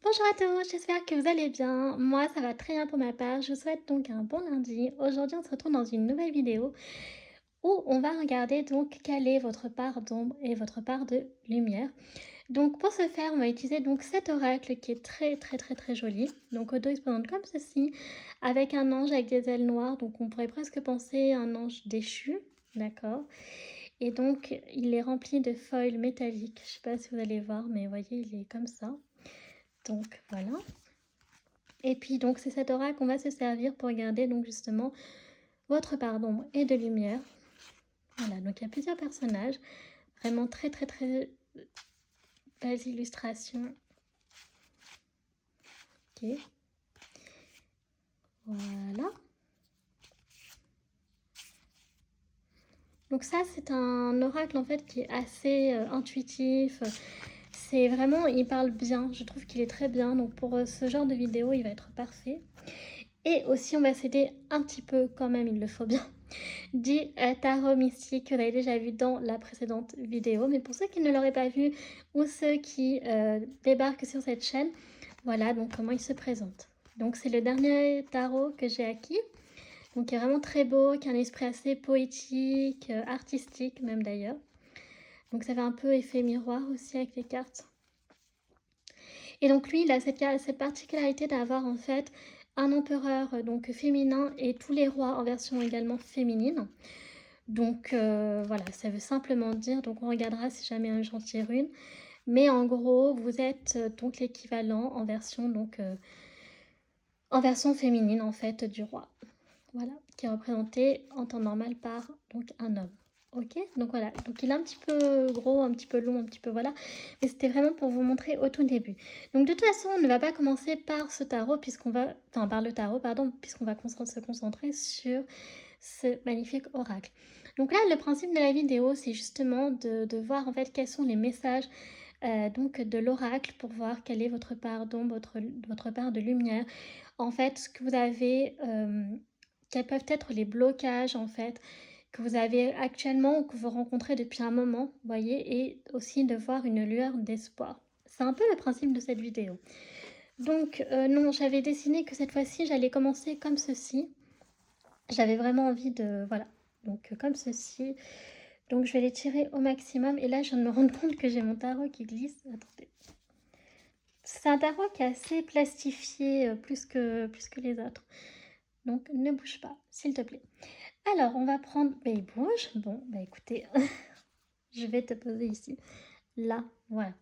Bonjour à tous, j'espère que vous allez bien. Moi, ça va très bien pour ma part. Je vous souhaite donc un bon lundi. Aujourd'hui, on se retrouve dans une nouvelle vidéo où on va regarder donc quelle est votre part d'ombre et votre part de lumière. Donc pour ce faire, on va utiliser donc cet oracle qui est très joli. Donc au dos, il se présente comme ceci, avec un ange avec des ailes noires. Donc on pourrait presque penser à un ange déchu, d'accord? Et donc il est rempli de foils métalliques. Je ne sais pas si vous allez voir, mais vous voyez, il est comme ça. Donc voilà. Et puis donc c'est cet oracle qu'on va se servir pour regarder donc justement votre part d'ombre et de lumière. Voilà, donc il y a plusieurs personnages, vraiment très belles illustrations. Ok, voilà. Donc ça c'est un oracle en fait qui est assez intuitif. C'est vraiment, il parle bien, je trouve qu'il est très bien. Donc pour ce genre de vidéo, il va être parfait. Et aussi on va s'aider un petit peu quand même, il le faut bien, du tarot mystique que vous avez déjà vu dans la précédente vidéo. Mais pour ceux qui ne l'auraient pas vu ou ceux qui débarquent sur cette chaîne, voilà donc comment il se présente. Donc c'est le dernier tarot que j'ai acquis. Donc qui est vraiment très beau, qui a un esprit assez poétique, artistique même d'ailleurs. Donc ça fait un peu effet miroir aussi avec les cartes. Et donc lui, il a cette particularité d'avoir en fait un empereur donc féminin et tous les rois en version également féminine. Donc voilà, ça veut simplement dire, donc on regardera si jamais j'en tire une, mais en gros vous êtes donc l'équivalent en version en version féminine en fait du roi, voilà, qui est représenté en temps normal par donc un homme. Ok, donc voilà, donc il est un petit peu gros, un petit peu long, un petit peu voilà, mais c'était vraiment pour vous montrer au tout début. Donc de toute façon, on ne va pas commencer par ce tarot puisqu'on va, enfin par le tarot pardon, puisqu'on va se concentrer sur ce magnifique oracle. Donc là, le principe de la vidéo, c'est justement de voir en fait quels sont les messages donc de l'oracle pour voir quelle est votre part d'ombre, votre part de lumière. En fait, ce que vous avez, quels peuvent être les blocages en fait que vous avez actuellement ou que vous rencontrez depuis un moment, vous voyez, et aussi de voir une lueur d'espoir. C'est un peu le principe de cette vidéo. Donc non, j'avais décidé que cette fois-ci, j'allais commencer comme ceci. J'avais vraiment envie de... Voilà. Donc comme ceci. Donc je vais les tirer au maximum. Et là, je viens de me rendre compte que j'ai mon tarot qui glisse. Attendez. C'est un tarot qui est assez plastifié plus que les autres. Donc ne bouge pas, s'il te plaît. Alors, on va prendre... Mais il bouge. Bon, bah écoutez, je vais te poser ici. Là, voilà.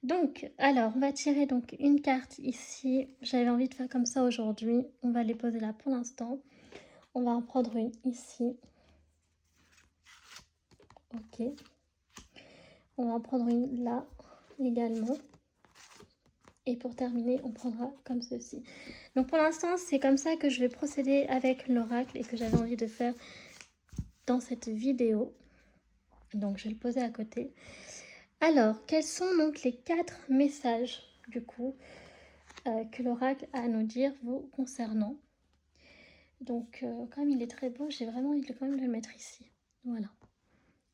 Donc, alors, on va tirer donc une carte ici. J'avais envie de faire comme ça aujourd'hui. On va les poser là pour l'instant. On va en prendre une ici. Ok. On va en prendre une là également. Et pour terminer, on prendra comme ceci. Donc pour l'instant, c'est comme ça que je vais procéder avec l'oracle et que j'avais envie de faire dans cette vidéo. Donc je vais le poser à côté. Alors, quels sont donc les 4 messages du coup que l'oracle a à nous dire vous concernant? Donc comme il est très beau, j'ai vraiment envie quand même de le mettre ici. Voilà.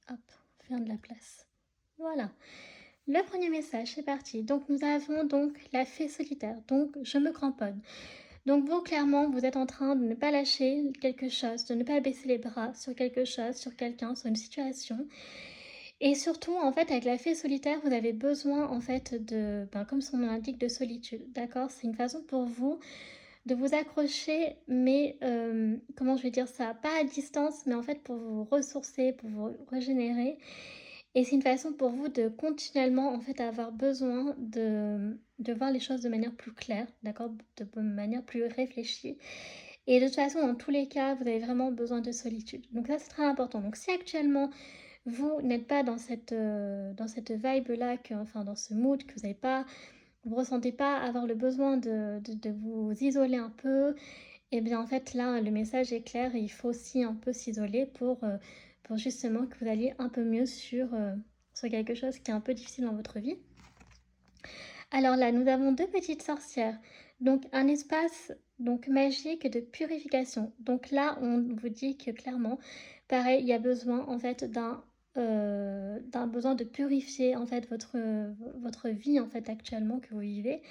Hop, faire de la place. Voilà. Le premier message, c'est parti. Donc nous avons donc la fée solitaire. Donc je me cramponne. Donc vous, clairement, vous êtes en train de ne pas lâcher quelque chose, de ne pas baisser les bras sur quelque chose, sur quelqu'un, sur une situation. Et surtout, en fait, avec la fée solitaire, vous avez besoin, en fait, de, ben, comme son nom l'indique, de solitude. D'accord? C'est une façon pour vous de vous accrocher, mais comment je vais dire ça? Pas à distance, mais en fait pour vous ressourcer, pour vous régénérer. Et c'est une façon pour vous de continuellement en fait avoir besoin de voir les choses de manière plus claire, d'accord? De manière plus réfléchie. Et de toute façon, dans tous les cas, vous avez vraiment besoin de solitude. Donc ça, c'est très important. Donc si actuellement, vous n'êtes pas dans cette vibe-là, enfin dans ce mood, que vous n'avez pas vous ressentez pas avoir le besoin de vous isoler un peu, et bien en fait là le message est clair et il faut aussi un peu s'isoler pour justement que vous alliez un peu mieux sur quelque chose qui est un peu difficile dans votre vie. Alors là nous avons deux petites sorcières, donc un espace donc magique de purification. Donc là on vous dit que clairement, pareil, il y a besoin en fait d'un besoin de purifier en fait votre vie en fait actuellement que vous vivez.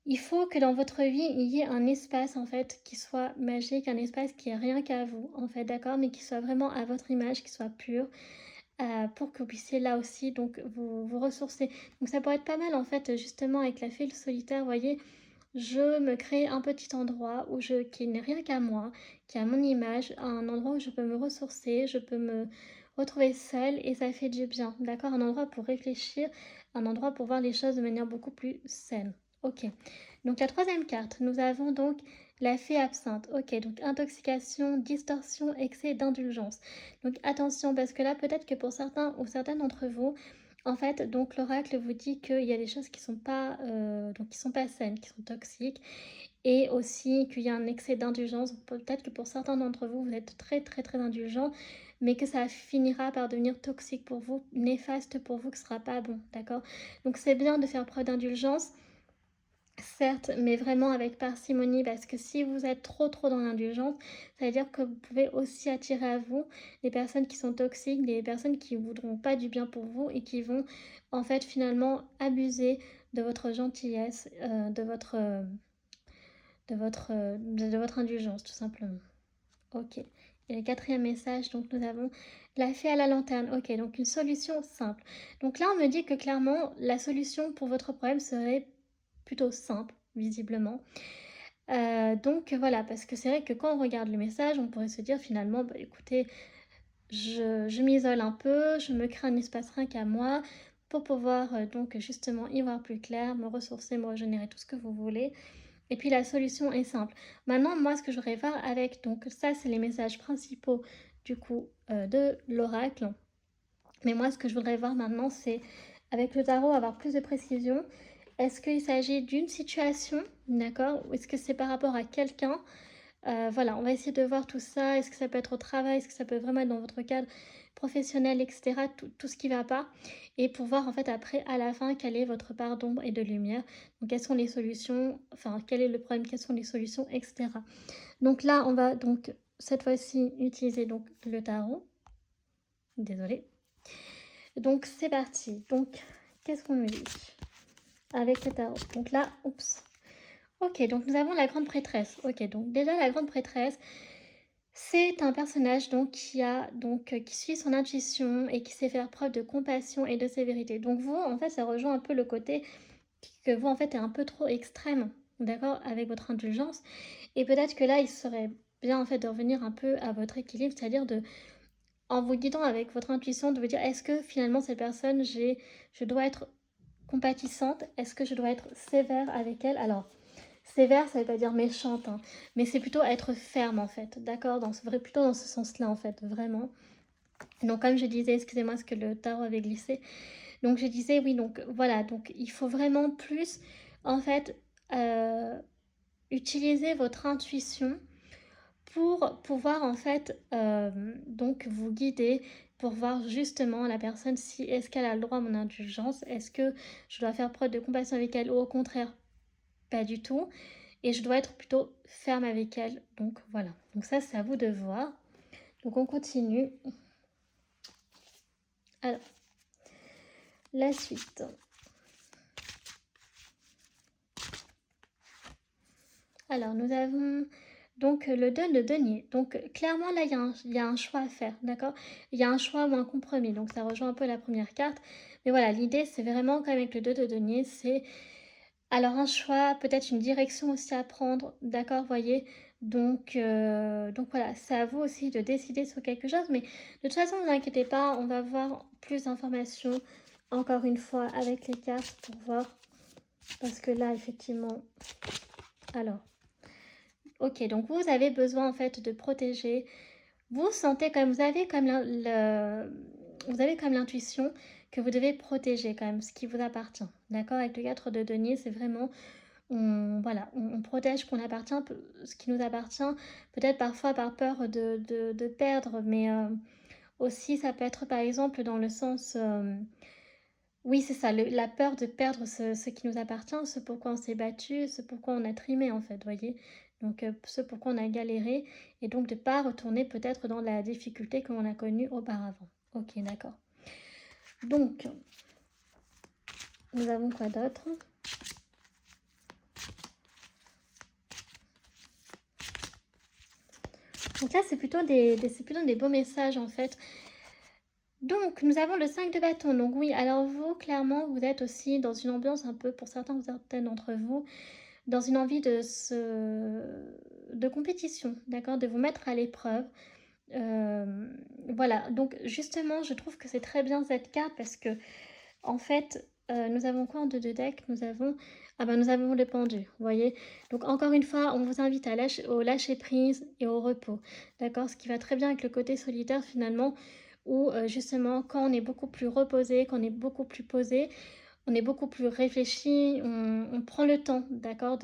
Il faut que dans votre vie, il y ait un espace en fait qui soit magique, un espace qui est rien qu'à vous en fait, d'accord? Mais qui soit vraiment à votre image, qui soit pur, pour que vous puissiez là aussi donc vous ressourcer. Donc ça pourrait être pas mal en fait, justement avec la file solitaire, vous voyez? Je me crée un petit endroit qui n'est rien qu'à moi, qui a mon image, un endroit où je peux me ressourcer, je peux me retrouver seule et ça fait du bien, d'accord? Un endroit pour réfléchir, un endroit pour voir les choses de manière beaucoup plus saine. Ok. Donc la troisième carte, nous avons donc la fée absinthe. Ok, donc intoxication, distorsion, excès d'indulgence. Donc attention parce que là peut-être que pour certains ou certaines d'entre vous, en fait, donc l'oracle vous dit qu'il y a des choses qui sont pas, qui sont pas saines, qui sont toxiques, et aussi qu'il y a un excès d'indulgence. Peut-être que pour certains d'entre vous, vous êtes très très très indulgent, mais que ça finira par devenir toxique pour vous, néfaste pour vous, que ce sera pas bon, d'accord? Donc c'est bien de faire preuve d'indulgence, certes, mais vraiment avec parcimonie, parce que si vous êtes trop dans l'indulgence, ça veut dire que vous pouvez aussi attirer à vous des personnes qui sont toxiques, des personnes qui ne voudront pas du bien pour vous et qui vont en fait finalement abuser de votre gentillesse, de votre indulgence tout simplement. Ok. Et le quatrième message, donc nous avons la fée à la lanterne. Ok, donc une solution simple. Donc là, on me dit que clairement, la solution pour votre problème serait plutôt simple, visiblement. Donc voilà, parce que c'est vrai que quand on regarde le message, on pourrait se dire finalement, bah, écoutez, je m'isole un peu, je me crée un espace rien qu'à moi pour pouvoir donc justement y voir plus clair, me ressourcer, me régénérer, tout ce que vous voulez. Et puis la solution est simple. Maintenant, moi, ce que je voudrais voir avec, donc ça, c'est les messages principaux du coup de l'oracle. Mais moi, ce que je voudrais voir maintenant, c'est avec le tarot avoir plus de précision. Est-ce qu'il s'agit d'une situation, d'accord? Ou est-ce que c'est par rapport à quelqu'un? Voilà, on va essayer de voir tout ça. Est-ce que ça peut être au travail? Est-ce que ça peut vraiment être dans votre cadre professionnel, etc. Tout ce qui ne va pas. Et pour voir en fait après, à la fin, quelle est votre part d'ombre et de lumière. Donc, quelles sont les solutions? Enfin, quel est le problème? Quelles sont les solutions, etc. Donc là, on va donc cette fois-ci utiliser donc le tarot. Désolée. Donc, c'est parti. Donc, qu'est-ce qu'on nous dit avec le tarot? Donc là, oups. Ok, donc nous avons la grande prêtresse. Ok, donc déjà la grande prêtresse, c'est un personnage donc qui suit son intuition et qui sait faire preuve de compassion et de sévérité. Donc vous, en fait, ça rejoint un peu le côté que vous, en fait, est un peu trop extrême, d'accord, avec votre indulgence. Et peut-être que là, il serait bien, en fait, de revenir un peu à votre équilibre, c'est-à-dire de, en vous guidant avec votre intuition, de vous dire, est-ce que finalement, cette personne, je dois être compatissante? Est-ce que je dois être sévère avec elle? Alors, sévère, ça veut pas dire méchante, hein, mais c'est plutôt être ferme en fait, d'accord, plutôt dans ce sens-là en fait, vraiment. Donc comme je disais, excusez-moi ce que le tarot avait glissé, donc je disais oui, donc voilà, donc il faut vraiment plus en fait utiliser votre intuition pour pouvoir en fait donc vous guider pour voir justement la personne si est-ce qu'elle a le droit à mon indulgence, est-ce que je dois faire preuve de compassion avec elle ou au contraire pas du tout. Et je dois être plutôt ferme avec elle. Donc voilà. Donc ça, c'est à vous de voir. Donc on continue. Alors, la suite. Alors, nous avons donc le 2 de denier. Donc clairement, là, il y a un choix à faire, d'accord? Il y a un choix ou un compromis. Donc ça rejoint un peu la première carte. Mais voilà, l'idée, c'est vraiment quand même avec le 2 de denier, c'est alors un choix, peut-être une direction aussi à prendre, d'accord, voyez. Donc voilà, c'est à vous aussi de décider sur quelque chose. Mais de toute façon, ne vous inquiétez pas, on va voir plus d'informations, encore une fois, avec les cartes pour voir. Parce que là, effectivement... Alors, ok, donc vous avez besoin en fait de protéger. Vous sentez comme vous avez comme vous avez comme l'intuition que vous devez protéger quand même ce qui vous appartient. D'accord? Avec le 4 de denier, c'est vraiment on protège ce qui nous appartient, peut-être parfois par peur de perdre, mais aussi ça peut être par exemple dans le sens, oui c'est ça, la peur de perdre ce qui nous appartient, ce pourquoi on s'est battu, ce pourquoi on a trimé en fait, voyez. Donc ce pourquoi on a galéré, et donc de ne pas retourner peut-être dans la difficulté que l'on a connue auparavant. Ok, d'accord. Donc, nous avons quoi d'autre? Donc là, c'est plutôt des beaux messages, en fait. Donc, nous avons le 5 de bâton. Donc oui, alors vous, clairement, vous êtes aussi dans une ambiance un peu, pour certains ou certaines d'entre vous, dans une envie de compétition, d'accord, de vous mettre à l'épreuve. Voilà, donc justement, je trouve que c'est très bien cette carte parce que, en fait, nous avons quoi en deux de deck? Nous avons, ah ben, nous avons le pendu, vous voyez. Donc encore une fois, on vous invite au lâcher prise et au repos, d'accord? Ce qui va très bien avec le côté solitaire finalement, où justement, quand on est beaucoup plus reposé, quand on est beaucoup plus posé, on est beaucoup plus réfléchi, on prend le temps, d'accord,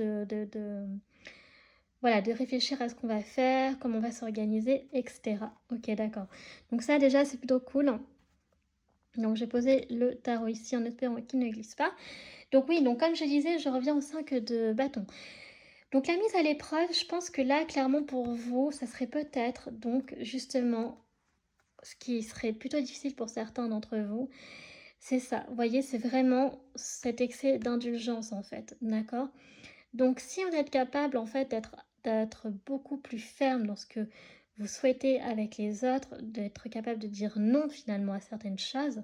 voilà, de réfléchir à ce qu'on va faire, comment on va s'organiser, etc. Ok, d'accord. Donc ça déjà, c'est plutôt cool. Donc j'ai posé le tarot ici en espérant qu'il ne glisse pas. Donc oui, donc comme je disais, je reviens au 5 de bâton. Donc la mise à l'épreuve, je pense que là, clairement pour vous, ça serait peut-être donc justement ce qui serait plutôt difficile pour certains d'entre vous. C'est ça, vous voyez, c'est vraiment cet excès d'indulgence en fait, d'accord? Donc si vous êtes capable en fait d'être beaucoup plus ferme dans ce que vous souhaitez avec les autres, d'être capable de dire non finalement à certaines choses,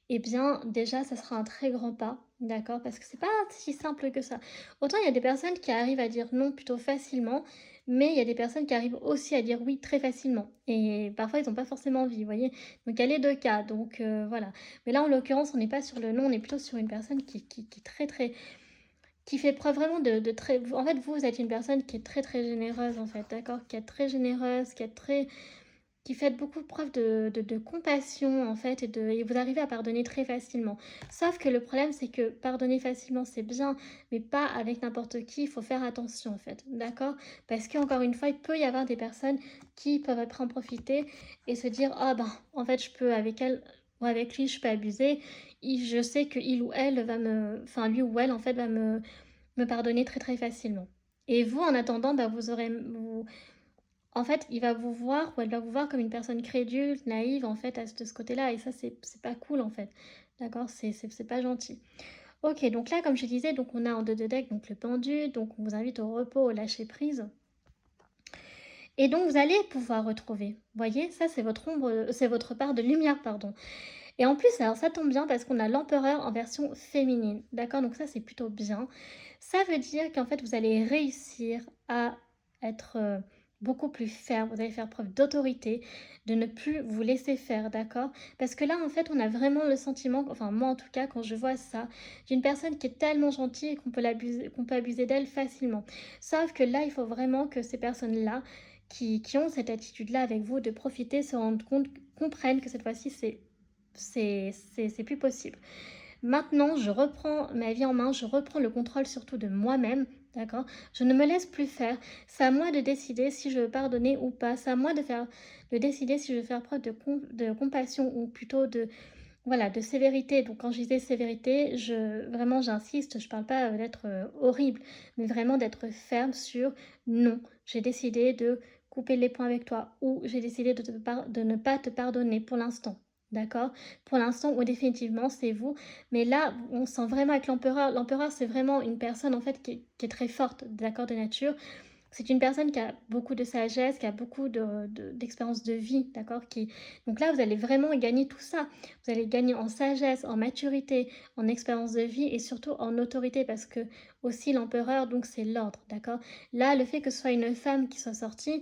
eh bien déjà ça sera un très grand pas, d'accord? Parce que c'est pas si simple que ça. Autant il y a des personnes qui arrivent à dire non plutôt facilement, mais il y a des personnes qui arrivent aussi à dire oui très facilement. Et parfois ils n'ont pas forcément envie, vous voyez? Donc il y a les deux cas, donc voilà. Mais là en l'occurrence on n'est pas sur le non, on est plutôt sur une personne qui est très très qui fait preuve vraiment de très... En fait, vous êtes une personne qui est très très généreuse, en fait, d'accord? Qui est très généreuse, qui est très... qui fait beaucoup preuve de compassion, en fait, et vous arrivez à pardonner très facilement. Sauf que le problème, c'est que pardonner facilement, c'est bien, mais pas avec n'importe qui. Il faut faire attention, en fait, d'accord? Parce qu'encore une fois, il peut y avoir des personnes qui peuvent après en profiter et se dire, ah ben, en fait, je peux avec elle ou avec lui, je peux abuser. Je sais que il ou elle va me... Enfin, lui ou elle, en fait, va me pardonner très très facilement. Et vous, en attendant, bah, vous aurez... En fait, il va vous voir ou elle va vous voir comme une personne crédule, naïve, en fait, de ce côté-là. Et ça, c'est pas cool, en fait. D'accord? C'est pas gentil. Ok, donc là, comme je disais, donc on a en deux de deck donc le pendu. Donc on vous invite au repos, au lâcher prise. Et donc vous allez pouvoir retrouver. Vous voyez, ça c'est votre ombre, c'est votre part de lumière, pardon. Et en plus, alors ça tombe bien parce qu'on a l'empereur en version féminine. D'accord? Donc ça, c'est plutôt bien. Ça veut dire qu'en fait, vous allez réussir à être beaucoup plus ferme. Vous allez faire preuve d'autorité, de ne plus vous laisser faire. D'accord? Parce que là, en fait, on a vraiment le sentiment, enfin moi en tout cas, quand je vois ça, d'une personne qui est tellement gentille qu'on peut abuser d'elle facilement. Sauf que là, il faut vraiment que ces personnes-là, qui ont cette attitude-là avec vous, de profiter, se rendent compte, comprennent que cette fois-ci, c'est plus possible. Maintenant, je reprends ma vie en main, je reprends le contrôle surtout de moi-même, d'accord? Je ne me laisse plus faire. C'est à moi de décider si je veux pardonner ou pas. C'est à moi de décider si je veux faire preuve de compassion ou plutôt voilà, de sévérité. Donc quand je disais sévérité, vraiment j'insiste, je ne parle pas d'être horrible, mais vraiment d'être ferme sur non. J'ai décidé de couper les points avec toi ou j'ai décidé de ne pas te pardonner pour l'instant. D'accord? Pour l'instant, ou définitivement, c'est vous. Mais là, on sent vraiment avec l'empereur. L'empereur, c'est vraiment une personne en fait qui est très forte, d'accord, de nature. C'est une personne qui a beaucoup de sagesse, qui a beaucoup d'expérience de vie, d'accord? Donc là, vous allez vraiment gagner tout ça. Vous allez gagner en sagesse, en maturité, en expérience de vie et surtout en autorité parce que aussi l'empereur, donc c'est l'ordre, d'accord? Là, le fait que ce soit une femme qui soit sortie,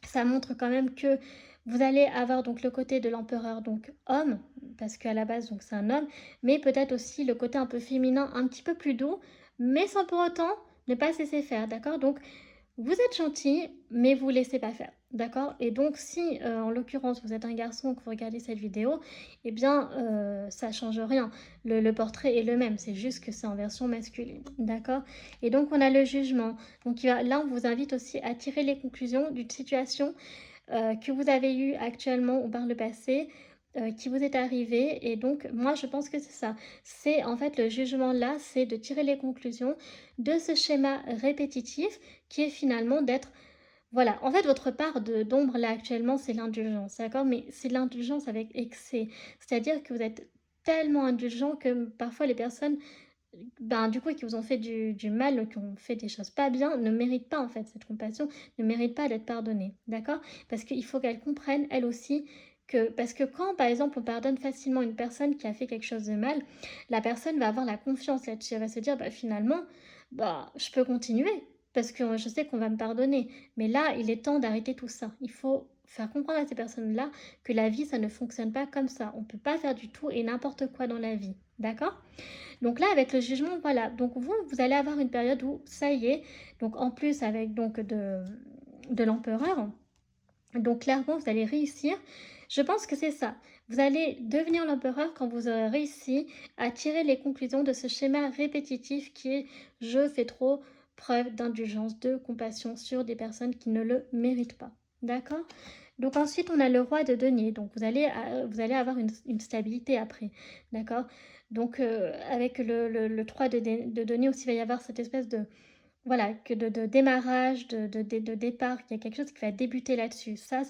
ça montre quand même que vous allez avoir donc le côté de l'empereur, donc homme, parce qu'à la base, donc c'est un homme, mais peut-être aussi le côté un peu féminin, un petit peu plus doux, mais sans pour autant ne pas se laisser faire, d'accord? Donc, vous êtes gentil, mais vous ne laissez pas faire, d'accord? Et donc, si en l'occurrence vous êtes un garçon que vous regardez cette vidéo, eh bien, ça ne change rien. Le portrait est le même, c'est juste que c'est en version masculine, d'accord? Et donc, on a le jugement. Donc, là, on vous invite aussi à tirer les conclusions d'une situation que vous avez eue actuellement ou par le passé, qui vous est arrivé. Et donc, moi, je pense que c'est ça. C'est en fait le jugement là, c'est de tirer les conclusions de ce schéma répétitif qui est finalement d'être... Voilà, en fait, votre part d'ombre là actuellement, c'est l'indulgence, d'accord? Mais c'est l'indulgence avec excès. C'est-à-dire que vous êtes tellement indulgent que parfois les personnes ben, du coup, qui vous ont fait du mal, qui ont fait des choses pas bien, ne méritent pas en fait cette compassion, ne méritent pas d'être pardonnées, d'accord? Parce qu'il faut qu'elles comprennent, elles aussi, que parce que quand, par exemple, on pardonne facilement une personne qui a fait quelque chose de mal, la personne va avoir la confiance là-dessus. Elle va se dire, bah, finalement, bah, je peux continuer parce que je sais qu'on va me pardonner. Mais là, il est temps d'arrêter tout ça. Il faut faire comprendre à ces personnes-là que la vie, ça ne fonctionne pas comme ça. On ne peut pas faire du tout et n'importe quoi dans la vie, d'accord? Donc là, avec le jugement, voilà. Donc vous allez avoir une période où ça y est. Donc en plus avec donc de l'empereur. Donc clairement, vous allez réussir. Je pense que c'est ça. Vous allez devenir l'empereur quand vous aurez réussi à tirer les conclusions de ce schéma répétitif qui est je fais trop preuve d'indulgence, de compassion sur des personnes qui ne le méritent pas. D'accord? Donc ensuite, on a le roi de denier. Donc vous allez avoir une stabilité après. D'accord? Donc avec le 3 de denier aussi, il va y avoir cette espèce de voilà, que de démarrage, de départ, il y a quelque chose qui va débuter là-dessus. Ça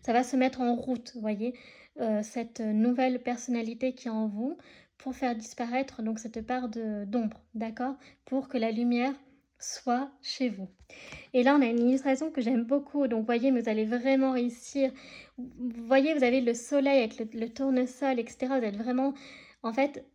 va se mettre en route, vous voyez, cette nouvelle personnalité qui est en vous pour faire disparaître donc cette part d'ombre, d'accord? Pour que la lumière soit chez vous. Et là, on a une illustration que j'aime beaucoup. Donc, vous voyez, vous allez vraiment réussir. Vous voyez, vous avez le soleil avec le tournesol, etc. Vous êtes vraiment, en fait,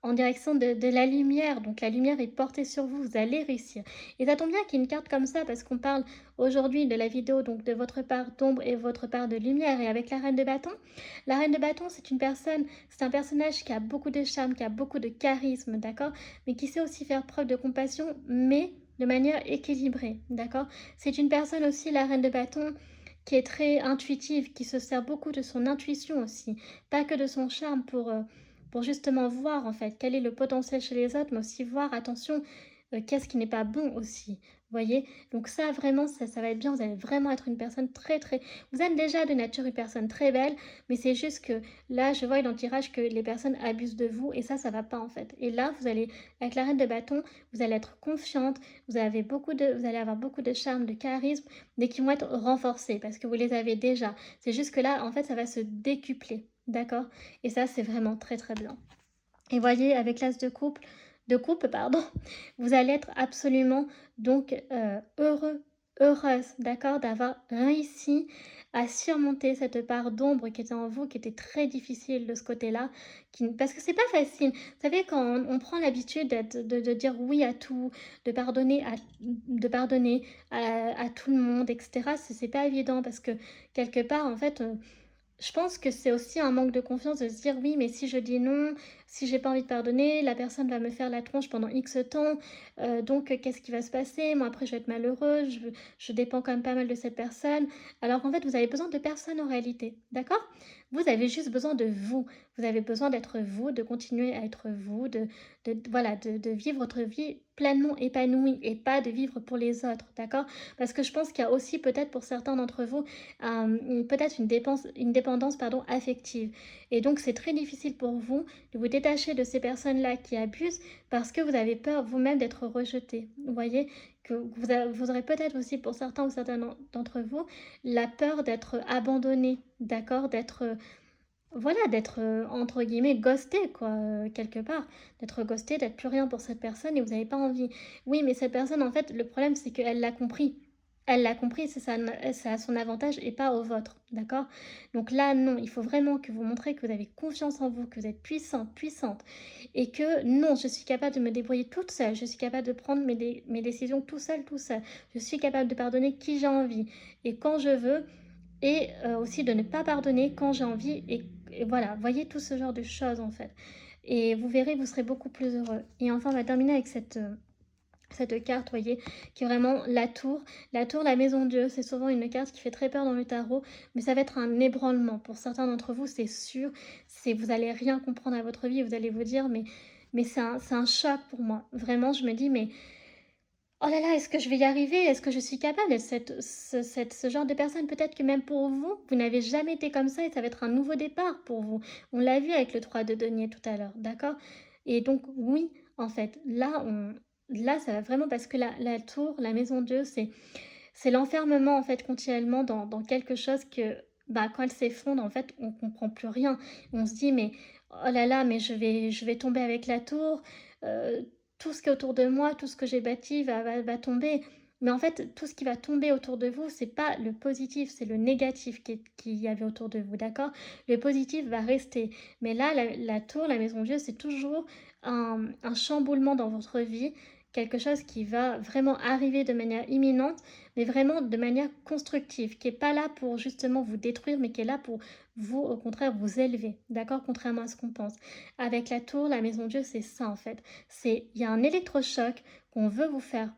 en direction de la lumière. Donc, la lumière est portée sur vous. Vous allez réussir. Et ça tombe bien qu'il y ait une carte comme ça parce qu'on parle aujourd'hui de la vidéo, donc de votre part d'ombre et votre part de lumière. Et avec la reine de bâton, la reine de bâton, c'est un personnage qui a beaucoup de charme, qui a beaucoup de charisme, d'accord? Mais qui sait aussi faire preuve de compassion, mais de manière équilibrée, d'accord? C'est une personne aussi, la reine de bâton, qui est très intuitive, qui se sert beaucoup de son intuition aussi, pas que de son charme pour justement voir en fait quel est le potentiel chez les autres, mais aussi voir, attention, qu'est-ce qui n'est pas bon aussi, vous voyez? Donc ça vraiment, ça va être bien, vous allez vraiment être une personne très très... Vous êtes déjà de nature une personne très belle, mais c'est juste que là, je vois dans le tirage que les personnes abusent de vous, et ça va pas en fait. Et là, vous allez, avec la reine de bâton, vous allez être confiante, vous allez avoir beaucoup de charme, de charisme, mais qui vont être renforcés parce que vous les avez déjà. C'est juste que là, en fait, ça va se décupler, d'accord? Et ça, c'est vraiment très très bien. Et voyez, avec l'as de coupe, pardon, vous allez être absolument donc heureuse, d'accord, d'avoir réussi à surmonter cette part d'ombre qui était en vous, qui était très difficile de ce côté-là, parce que c'est pas facile. Vous savez, quand on prend l'habitude de dire oui à tout, de pardonner à tout le monde, etc., c'est pas évident parce que quelque part, en fait, je pense que c'est aussi un manque de confiance de se dire oui, mais si je dis non, si j'ai pas envie de pardonner, la personne va me faire la tronche pendant X temps, donc qu'est-ce qui va se passer? Moi après je vais être malheureuse, je dépends quand même pas mal de cette personne. Alors qu'en fait vous avez besoin de personne en réalité, d'accord? Vous avez juste besoin de vous. Vous avez besoin d'être vous, de continuer à être vous, voilà, de vivre votre vie pleinement épanouie et pas de vivre pour les autres, d'accord? Parce que je pense qu'il y a aussi peut-être pour certains d'entre vous peut-être une dépendance pardon, affective. Et donc, c'est très difficile pour vous de vous détacher de ces personnes-là qui abusent parce que vous avez peur vous-même d'être rejeté. Vous voyez que vous aurez peut-être aussi pour certains ou certaines d'entre vous la peur d'être abandonné, d'accord, d'être voilà, d'être entre guillemets ghosté quoi, quelque part, d'être ghosté, d'être plus rien pour cette personne et vous n'avez pas envie. Oui, mais cette personne en fait, le problème c'est qu'elle l'a compris. Elle l'a compris, c'est à son avantage et pas au vôtre, d'accord? Donc là, non, il faut vraiment que vous montrez que vous avez confiance en vous, que vous êtes puissante, puissante, et que non, je suis capable de me débrouiller toute seule, je suis capable de prendre mes décisions tout seul, tout seul. Je suis capable de pardonner qui j'ai envie et quand je veux, et aussi de ne pas pardonner quand j'ai envie, et voilà, voyez tout ce genre de choses en fait. Et vous verrez, vous serez beaucoup plus heureux. Et enfin, on va terminer avec cette carte, voyez, qui est vraiment la tour. La tour, la maison Dieu, c'est souvent une carte qui fait très peur dans le tarot, mais ça va être un ébranlement. Pour certains d'entre vous, c'est sûr, vous allez rien comprendre à votre vie, vous allez vous dire, mais c'est un choc pour moi. Vraiment, je me dis, mais oh là là, est-ce que je vais y arriver? Est-ce que je suis capable d'être ce genre de personne? Peut-être que même pour vous, vous n'avez jamais été comme ça et ça va être un nouveau départ pour vous. On l'a vu avec le 3 de denier tout à l'heure, d'accord? Et donc, oui, en fait, là, ça va vraiment parce que la tour, la maison Dieu, c'est l'enfermement, en fait, continuellement dans quelque chose que, bah, quand elle s'effondre, en fait, on comprend plus rien. On se dit, mais oh là là, mais je vais tomber avec la tour. Euh, tout ce qui est autour de moi, tout ce que j'ai bâti va tomber. Mais en fait, tout ce qui va tomber autour de vous, c'est pas le positif, c'est le négatif qu'il y avait autour de vous, d'accord? Le positif va rester. Mais là, la tour, la maison Dieu, c'est toujours un chamboulement dans votre vie, quelque chose qui va vraiment arriver de manière imminente, mais vraiment de manière constructive, qui n'est pas là pour justement vous détruire, mais qui est là pour vous, au contraire, vous élever, d'accord? Contrairement à ce qu'on pense. Avec la tour, la maison Dieu, c'est ça en fait. Il y a un électrochoc qu'on veut vous faire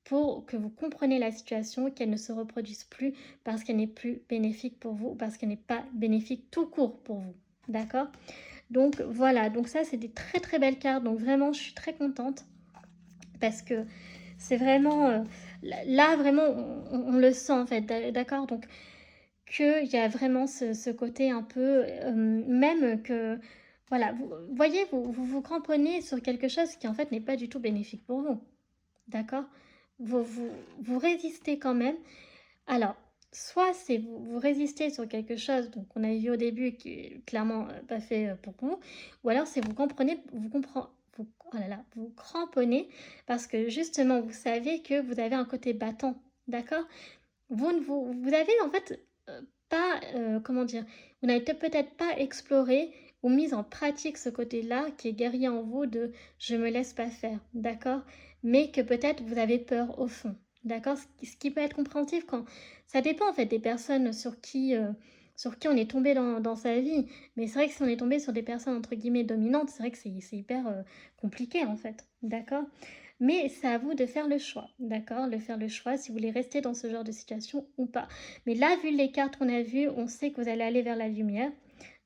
pour que vous compreniez la situation, qu'elle ne se reproduise plus parce qu'elle n'est plus bénéfique pour vous, parce qu'elle n'est pas bénéfique tout court pour vous. D'accord? Donc voilà, donc ça c'est des très très belles cartes, donc vraiment je suis très contente parce que c'est vraiment, là vraiment on le sent en fait, d'accord? Donc qu'il y a vraiment ce côté un peu, même que, voilà, vous voyez, vous cramponnez sur quelque chose qui en fait n'est pas du tout bénéfique pour vous. D'accord? Vous résistez quand même. Alors, soit c'est vous résistez sur quelque chose, donc on avait vu au début qui est clairement pas fait pour vous, ou alors c'est oh là là, vous cramponnez parce que justement vous savez que vous avez un côté battant, d'accord? Vous avez en fait pas, comment dire, vous n'avez peut-être pas exploré ou mis en pratique ce côté-là qui est guerrier en vous de je me laisse pas faire, d'accord? Mais que peut-être vous avez peur au fond, d'accord? Ce qui peut être compréhensif quand ça dépend en fait des personnes sur qui on est tombé dans sa vie. Mais c'est vrai que si on est tombé sur des personnes entre guillemets dominantes, c'est vrai que c'est hyper compliqué en fait, d'accord? Mais c'est à vous de faire le choix, d'accord? De faire le choix si vous voulez rester dans ce genre de situation ou pas. Mais là, vu les cartes qu'on a vues, on sait que vous allez aller vers la lumière,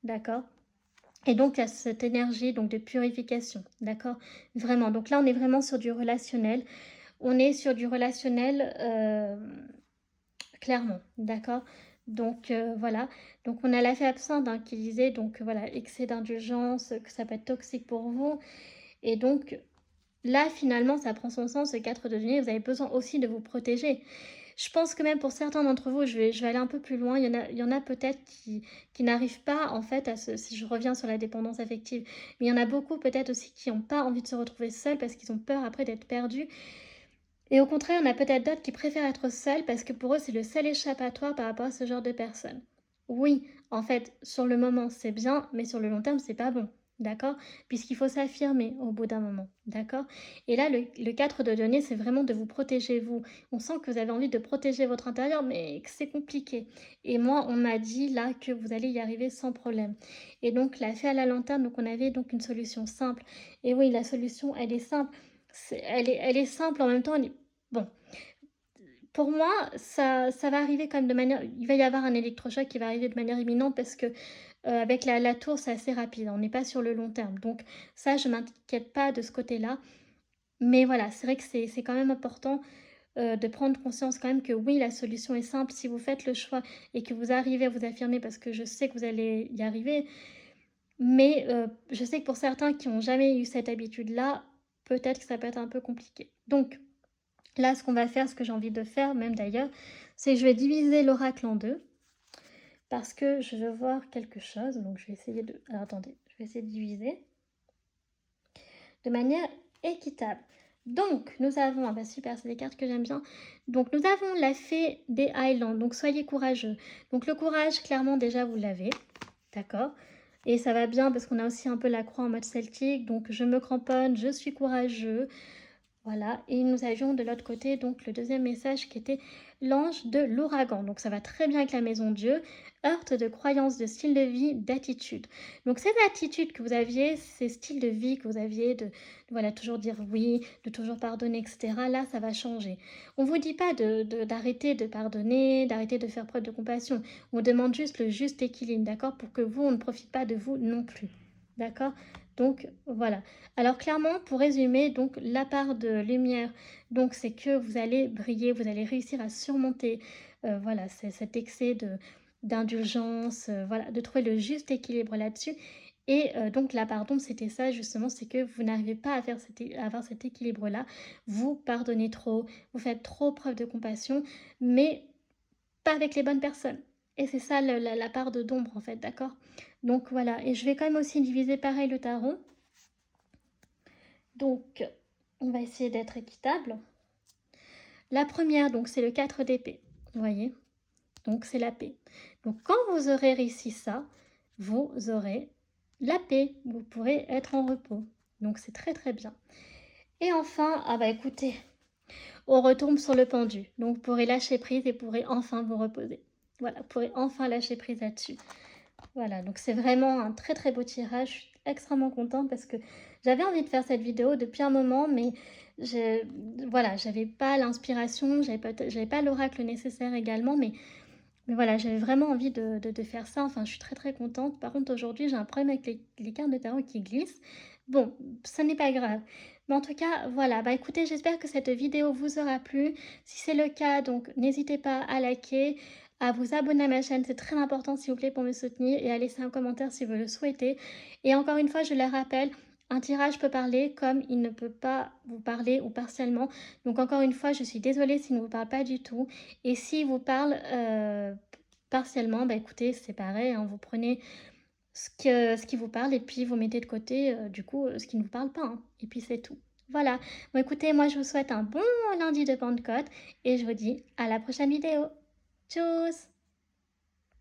d'accord? Et donc, il y a cette énergie donc, de purification, d'accord? Vraiment. Donc là, on est vraiment sur du relationnel. On est sur du relationnel, clairement, d'accord? Donc voilà. Donc on a la fée absinthe hein, qui disait donc voilà excès d'indulgence, que ça peut être toxique pour vous. Et donc là, finalement, ça prend son sens, ce 4 de denier, vous avez besoin aussi de vous protéger. Je pense que même pour certains d'entre vous, je vais aller un peu plus loin, il y en a peut-être qui n'arrivent pas, en fait, si je reviens sur la dépendance affective, mais il y en a beaucoup peut-être aussi qui n'ont pas envie de se retrouver seuls parce qu'ils ont peur après d'être perdus. Et au contraire, il y en a peut-être d'autres qui préfèrent être seuls parce que pour eux, c'est le seul échappatoire par rapport à ce genre de personnes. Oui, en fait, sur le moment, c'est bien, mais sur le long terme, c'est pas bon. D'accord? Puisqu'il faut s'affirmer au bout d'un moment. D'accord? Et là, le 4 de denier, c'est vraiment de vous protéger, vous. On sent que vous avez envie de protéger votre intérieur, mais que c'est compliqué. Et moi, on m'a dit là que vous allez y arriver sans problème. Et donc, la fée à la lanterne, donc on avait donc une solution simple. Et oui, la solution, elle est simple. Elle est simple en même temps, bon, pour moi, ça va arriver quand même de manière... Il va y avoir un électrochoc qui va arriver de manière imminente parce que avec la tour, c'est assez rapide. On n'est pas sur le long terme. Donc ça, je ne m'inquiète pas de ce côté-là. Mais voilà, c'est vrai que c'est quand même important de prendre conscience quand même que oui, la solution est simple. Si vous faites le choix et que vous arrivez à vous affirmer, parce que je sais que vous allez y arriver, mais je sais que pour certains qui n'ont jamais eu cette habitude-là, peut-être que ça peut être un peu compliqué. Donc, là, ce qu'on va faire, ce que j'ai envie de faire, même d'ailleurs, c'est que je vais diviser l'oracle en deux. Parce que je veux voir quelque chose. Donc, je vais essayer de... Alors, attendez, je vais essayer de diviser de manière équitable. Donc, nous avons... Ah bah super, c'est des cartes que j'aime bien. Donc, nous avons la fée des Highlands. Donc, soyez courageux. Donc, le courage, clairement, déjà, vous l'avez. D'accord? Et ça va bien parce qu'on a aussi un peu la croix en mode celtique. Donc, je me cramponne, je suis courageux. Voilà, et nous avions de l'autre côté donc le deuxième message qui était l'ange de l'ouragan. Donc ça va très bien avec la maison Dieu, heurte de croyances, de style de vie, d'attitude. Donc cette attitude que vous aviez, ces styles de vie que vous aviez, de voilà, toujours dire oui, de toujours pardonner, etc., là, ça va changer. On ne vous dit pas d'arrêter de pardonner, d'arrêter de faire preuve de compassion. On demande juste le juste équilibre, d'accord, pour que vous, on ne profite pas de vous non plus. D'accord? Donc voilà. Alors clairement, pour résumer, donc la part de lumière, donc c'est que vous allez briller, vous allez réussir à surmonter, voilà, cet excès d'indulgence, voilà, de trouver le juste équilibre là-dessus. Et donc la pardon, c'était ça justement, c'est que vous n'arrivez pas à avoir cet équilibre-là. Vous pardonnez trop, vous faites trop preuve de compassion, mais pas avec les bonnes personnes. Et c'est ça la part de d'ombre en fait, d'accord? Donc voilà, et je vais quand même aussi diviser pareil le tarot. Donc va essayer d'être équitable. La première, donc, c'est le 4 d'épée. Vous voyez? Donc, c'est la paix. Donc, quand vous aurez réussi ça, vous aurez la paix. Vous pourrez être en repos. Donc, c'est très, très bien. Et enfin, ah bah écoutez, on retombe sur le pendu. Donc, vous pourrez lâcher prise et pourrez enfin vous reposer. Voilà, vous pourrez enfin lâcher prise là-dessus. Voilà, donc c'est vraiment un très très beau tirage. Je suis extrêmement contente parce que j'avais envie de faire cette vidéo depuis un moment, mais voilà, j'avais pas l'inspiration, j'avais pas l'oracle nécessaire également, mais voilà, j'avais vraiment envie de faire ça. Enfin, je suis très très contente. Par contre, aujourd'hui, j'ai un problème avec les cartes de tarot qui glissent. Bon, ça n'est pas grave. Mais en tout cas, voilà. Bah écoutez, j'espère que cette vidéo vous aura plu. Si c'est le cas, donc n'hésitez pas à liker, à vous abonner à ma chaîne. C'est très important, s'il vous plaît, pour me soutenir et à laisser un commentaire si vous le souhaitez. Et encore une fois, je le rappelle, un tirage peut parler comme il ne peut pas vous parler ou partiellement. Donc encore une fois, je suis désolée s'il ne vous parle pas du tout. Et s'il vous parle partiellement, bah écoutez, c'est pareil, hein, vous prenez ce qui vous parle et puis vous mettez de côté du coup ce qui ne vous parle pas. Hein, et puis c'est tout. Voilà. Bon écoutez, moi je vous souhaite un bon lundi de Pentecôte et je vous dis à la prochaine vidéo. Tchuss!